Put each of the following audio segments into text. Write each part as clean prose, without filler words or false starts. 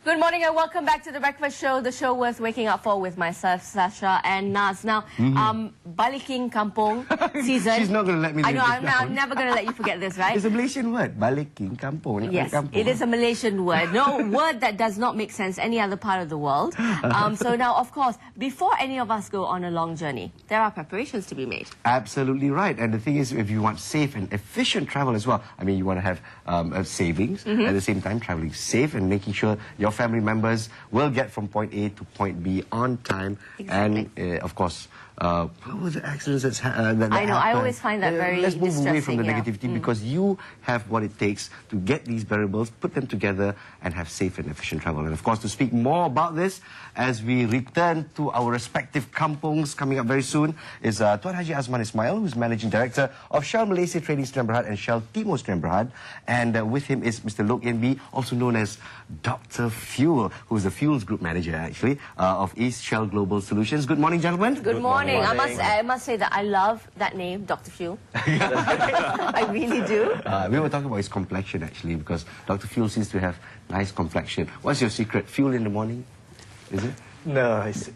Good morning and welcome back to The Breakfast Show, the show worth waking up for with myself, Sasha and Naz. Now, baliking kampung season. She's not going to let me I know, leave this I'm never going to let you forget this, right? It's a Malaysian word, baliking kampung. Yes, kampung. it is a Malaysian word. No word that does not make sense any other part of the world. So now, of course, before any of us go on a long journey, there are preparations to be made. Absolutely right. And the thing is, if you want safe and efficient travel as well, I mean, you want to have savings, at the same time traveling safe and making sure your family members will get from point A to point B on time. Exactly. And, of course, what were the accidents that happened? I know, I always find that very Let's move away from the distressing, negativity because you have what it takes to get these variables, put them together and have safe and efficient travel. And of course, to speak more about this as we return to our respective kampungs coming up very soon is Tuan Haji Azman Ismail, who's Managing Director of Shell Malaysia Trading Sdn Bhd and Shell Timor Sdn Bhd. And with him is Mr. Lok Yen Bee, also known as Dr. Fuel, who's the Fuels Group Manager, actually, of East Shell Global Solutions. Good morning, gentlemen. Good morning. I must say that I love that name, Dr. Fuel. I really do. We were talking about his complexion, actually, because Dr. Fuel seems to have nice complexion. What's your secret? Fuel in the morning? Is it? No, He's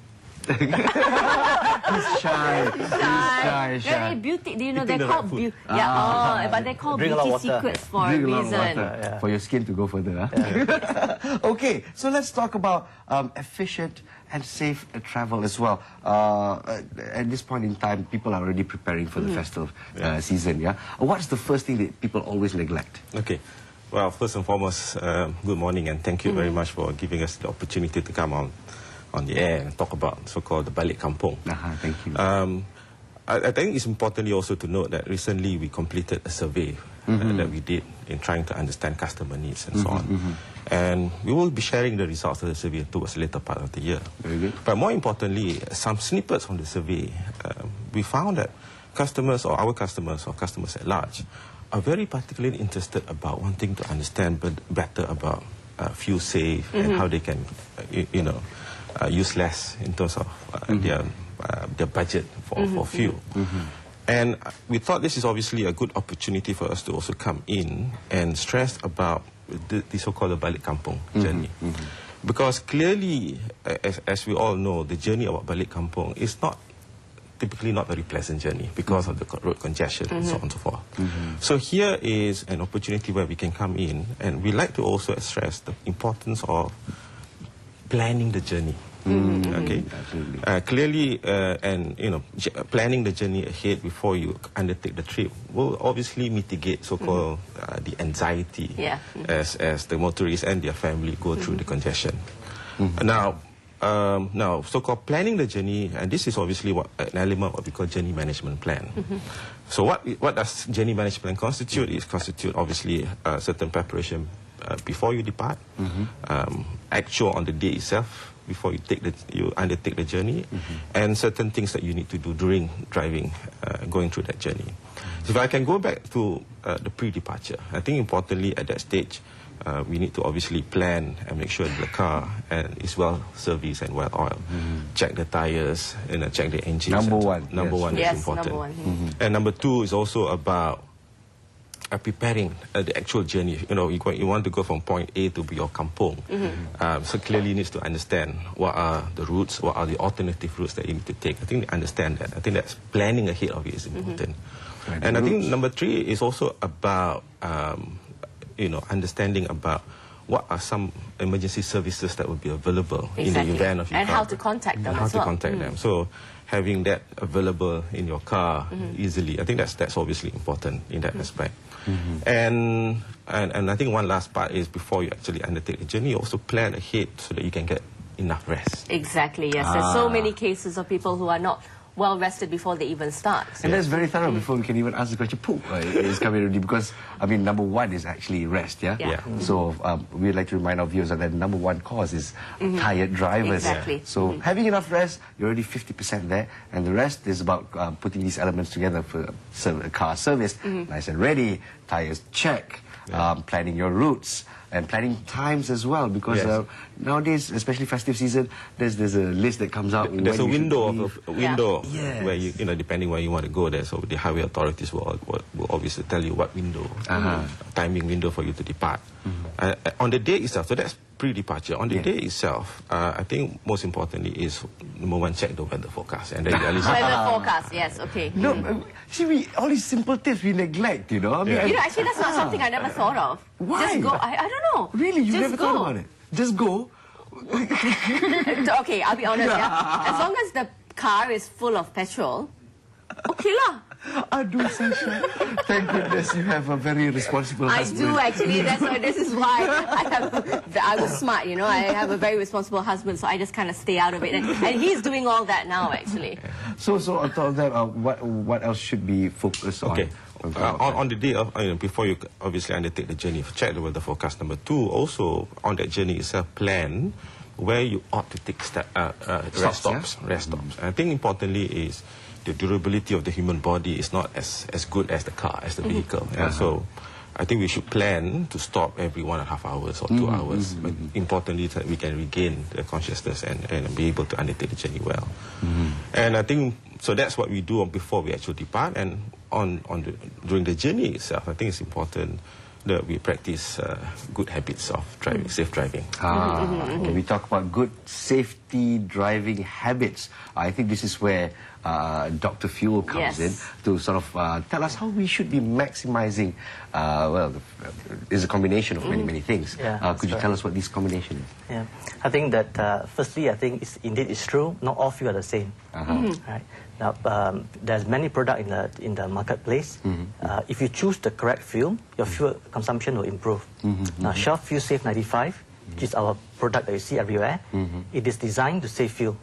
shy. He's shy. Very beauty. Do you know Eating they're the called right food. but they're called Drink a lot beauty of water. secrets for Drink a a lot of reason. water for your skin to go further. Huh? Okay, so let's talk about efficient and safe travel as well. At this point in time, people are already preparing for the festive season. Yeah. What's the first thing that people always neglect? Okay. Well, first and foremost, good morning and thank you very much for giving us the opportunity to come on the air and talk about so-called the balik kampung. Thank you. I think it's important also to note that recently we completed a survey that we did in trying to understand customer needs and so on. And we will be sharing the results of the survey towards the later part of the year. Very good. But more importantly, some snippets from the survey, we found that customers or our customers or customers at large are very particularly interested about wanting to understand better about fuel safe and how they can, use less in terms of their budget for fuel. And we thought this is obviously a good opportunity for us to also come in and stress about the so-called balik kampung journey. Because clearly, as we all know, the journey about balik kampung is typically not very pleasant journey because of the road congestion and so on and so forth. So here is an opportunity where we can come in and we like to also stress the importance of planning the journey. Okay, clearly, planning the journey ahead before you undertake the trip will obviously mitigate so-called the anxiety as the motorists and their family go through the congestion. Now, so-called planning the journey, and this is obviously an element of what we call journey management plan. So what does journey management plan constitute? It constitute obviously certain preparation before you depart, actual on the day itself before you undertake the journey, and certain things that you need to do during driving, going through that journey. So if I can go back to the pre-departure, I think importantly at that stage, we need to obviously plan and make sure that the car is well serviced and well oiled. Check the tires, check the engine. Number one. Number one is important. Number one. And number two is also about preparing the actual journey. You want to go from point A to your kampung. So clearly you need to understand what are the routes, what are the alternative routes that you need to take. I think they understand that. I think that's planning ahead of it is important. And I think number three is also about understanding about what are some emergency services that will be available in the event of your and how to contact them and how as to well. contact them. So having that available in your car easily, I think that's obviously important in that aspect. And I think one last part is before you actually undertake the journey, also plan ahead so that you can get enough rest. Exactly, yes. There's so many cases of people who are not well rested before they even start. And that's very thorough before we can even ask the question, it's coming already, because, I mean, number one is actually rest, yeah? So we'd like to remind our viewers that the number one cause is tired drivers. Exactly. So having enough rest, you're already 50% there, and the rest is about putting these elements together for car service, nice and ready, tires check, planning your routes, and planning times as well, because nowadays, especially festive season, there's a list that comes out. There's a window where you depending where you want to go there. So the highway authorities will obviously tell you what window, timing window for you to depart on the day itself. So that's pre-departure, on the day itself, I think most importantly is, number one, check the weather forecast. And then weather forecast, yes, okay. No, see, all these simple tips we neglect, you know. I mean, Actually, that's not something I never thought of. Why? Just go. I don't know. Really, you Just never thought about it? Just go. Okay, I'll be honest. As long as the car is full of petrol, okay lah. Aduh, Sasha. Thank goodness you have a very responsible husband. I do actually. This is why I was smart, you know. I have a very responsible husband, so I just kind of stay out of it. And he's doing all that now, actually. So on top of that, what else should be focused on? Okay. On the day of, before you obviously undertake the journey, check the weather forecast. Number two, also on that journey itself, plan where you ought to take rest stops. I think importantly is the durability of the human body is not as good as the car, as the vehicle. So I think we should plan to stop every 1.5 hours or 2 hours. But importantly, that we can regain the consciousness and be able to undertake the journey well. And I think, so that's what we do before we actually depart. And during the journey itself, I think it's important that we practice good habits of driving, safe driving. When we talk about good safety driving habits, I think this is where Dr. Fuel comes in to sort of tell us how we should be maximizing, well, it's a combination of many things. Could you tell us what this combination is? Yeah, I think that firstly, I think it's true, not all fuel are the same. Right? Now, there's many products in the marketplace. If you choose the correct fuel, your fuel consumption will improve. Now, Shell Fuel Safe 95, which is our product that you see everywhere, it is designed to save fuel.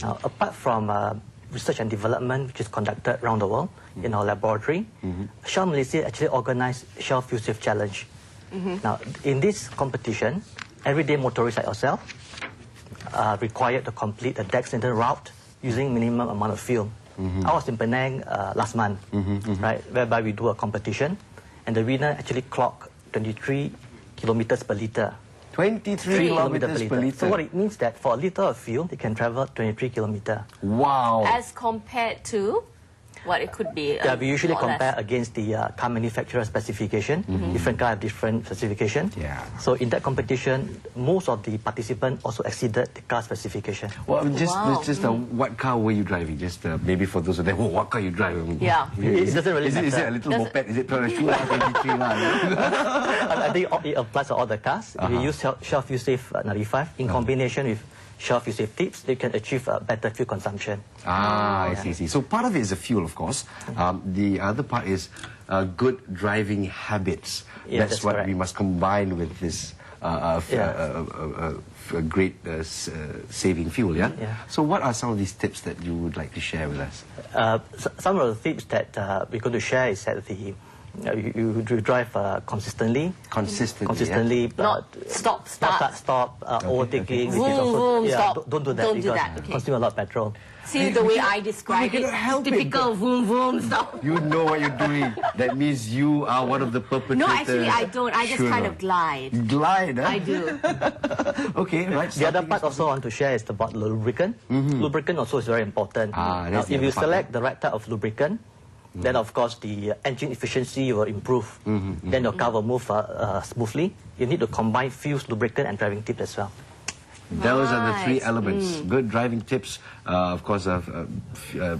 Now, apart from research and development, which is conducted around the world in our laboratory, Shell Malaysia actually organized Shell Fuel Safe Challenge. Now, in this competition, everyday motorists like yourself are required to complete a designated route using minimum amount of fuel. I was in Penang last month, right, whereby we do a competition, and the winner actually clocked 23 kilometers per liter. 23 kilometers per liter. So what it means that for a liter of fuel, it can travel 23 kilometers. Wow. As compared to what it could be. We usually compare against the car manufacturer specification. Different cars have different specification. So in that competition, most of the participants also exceeded the car specification. Well, just what car were you driving? Just maybe for those of them, what car you driving? It doesn't really matter. Is it a little moped? Is it 23? I think it applies to all the cars. If you use Shell Fuel Safe 95 in combination with Shell Fuel Safe tips, they can achieve better fuel consumption. I see. So part of it is the fuel, of course. The other part is good driving habits. That's what we must combine with this great saving fuel, So what are some of these tips that you would like to share with us? Some of the tips that we're going to share is that you drive consistently. Consistently. Not stop, overtaking. Vroom, stop. Don't do that. Don't do that. Okay. Consume a lot of petrol. See the way I describe it. Typical vroom, stop. You know what you're doing. That means you are one of the perpetrators. No, actually I don't. I just kind of glide. Glide, huh? I do. Okay, right. The other part also I want to share is about lubricant. Lubricant also is very important. Now, if you select the right type of lubricant, then of course the engine efficiency will improve. Then your car will move smoothly. You need to combine fuels, lubricant and driving tips as well. Those are the three elements. Good driving tips, of course,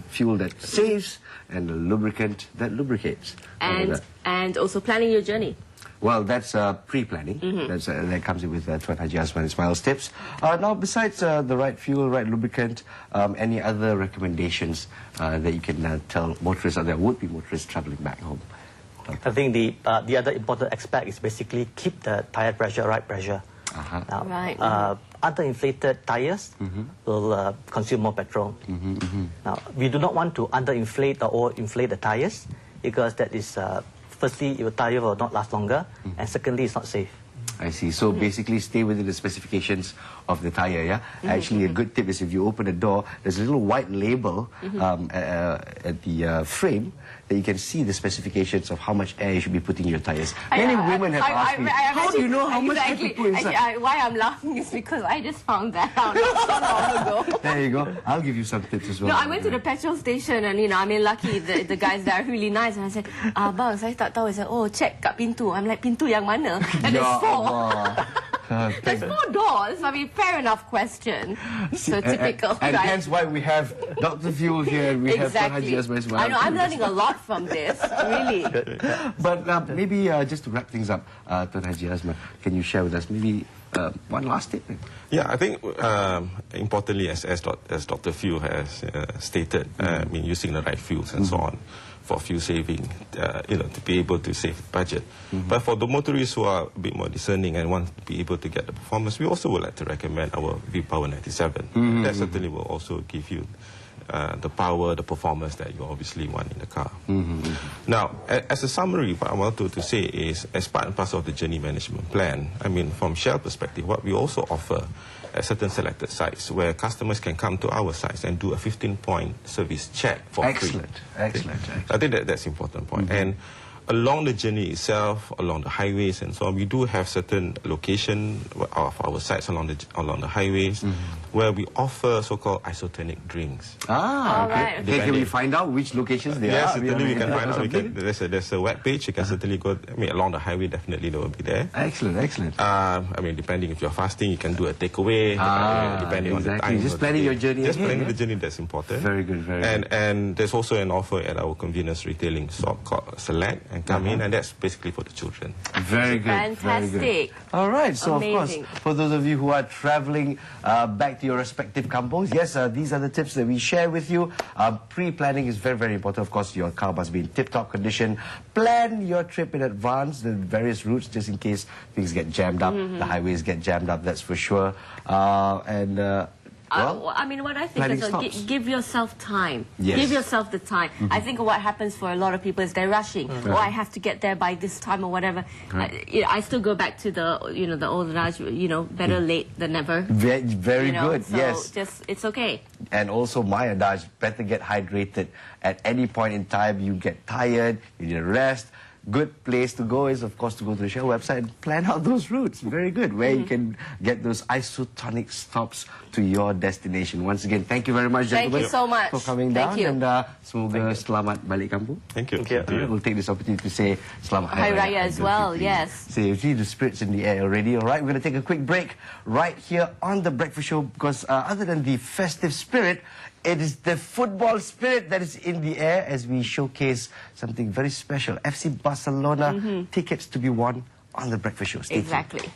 fuel that saves, and a lubricant that lubricates. And also planning your journey. Well, that's pre-planning. That comes in with Tuan Haji Azman Ismail's tips. Now, besides the right fuel, right lubricant, any other recommendations that you can tell motorists or there would be motorists traveling back home? I think the other important aspect is basically keep the tire pressure, right pressure. Now, underinflated tires will consume more petrol. Now, we do not want to underinflate or overinflate the tires because that is, firstly, your tire will not last longer, and secondly, it's not safe. I see. So basically stay within the specifications of the tire, Actually, a good tip is if you open the door, there's a little white label at the frame that you can see the specifications of how much air you should be putting in your tires. Many women have asked me, how do you know how much air to put inside? Why I'm laughing is because I just found that out not so long ago. There you go. I'll give you some tips as well. No, I went to the petrol station and, I mean, lucky the guys there are really nice. And I said, Abang, saya tak tahu. I said, oh, check kat pintu. I'm like, pintu yang mana? And there's 4. There's 4 doors. I mean, fair enough question. So typical, and right? hence why we have Dr. Fuel here and we have Tuan Haji Azman as well. I know, I'm learning a lot from this, really. But maybe just to wrap things up, Tuan Haji Azman, can you share with us maybe one last statement? Yeah, I think importantly, as Dr. Few has stated, I mean, using the right fuels and so on for fuel saving, to be able to save budget. But for the motorists who are a bit more discerning and want to be able to get the performance, we also would like to recommend our V-Power 97. That certainly will also give you the power, the performance that you obviously want in the car. Now, as a summary, what I wanted to say is, as part and parcel of the journey management plan, I mean, from Shell perspective, what we also offer at certain selected sites where customers can come to our sites and do a 15-point service check for free. Excellent. I think that's an important point. And along the journey itself, along the highways and so on, we do have certain location of our sites along the highways where we offer so-called isotonic drinks. All right, okay. Can we find out which locations they Yes, are? certainly we can find out. There's a web page. You can certainly go. I mean, along the highway, definitely they will be there. Excellent. I mean, depending if you're fasting, you can do a takeaway. Depending on the time. Just planning your journey. Just planning the journey. That's important. Very good. And there's also an offer at our convenience retailing shop called Select, and come in, and that's basically for the children. Very good. Fantastic. Very good. All right. So Amazing. of course, for those of you who are traveling back to your respective kampungs, yes, these are the tips that we share with you. Pre-planning is very important. Of course, your car must be in tip-top condition. Plan your trip in advance, the various routes, just in case things get jammed up. The highways get jammed up, that's for sure. Well, I mean, what I think is give yourself time. Yes. Give yourself the time. I think what happens for a lot of people is they're rushing. Oh, I have to get there by this time or whatever. I still go back to the the old adage, better late than never. Very good. So yes. It's okay. And also my adage, better get hydrated at any point in time. You get tired, you need a rest. Good place to go is, of course, to go to the Shell website and plan out those routes. Very good, where you can get those isotonic stops to your destination. Once again, thank you very much, gentlemen. Thank you so much for coming Thank down. you. And semoga selamat balik kampung. Thank you. We'll take this opportunity to say Selamat Hari Raya as well, yes. So you see the spirits in the air already. All right, we're going to take a quick break right here on The Breakfast Show because other than the festive spirit, it is the football spirit that is in the air as we showcase something very special. FC Barcelona tickets to be won on The Breakfast Show. Stay tuned. Exactly.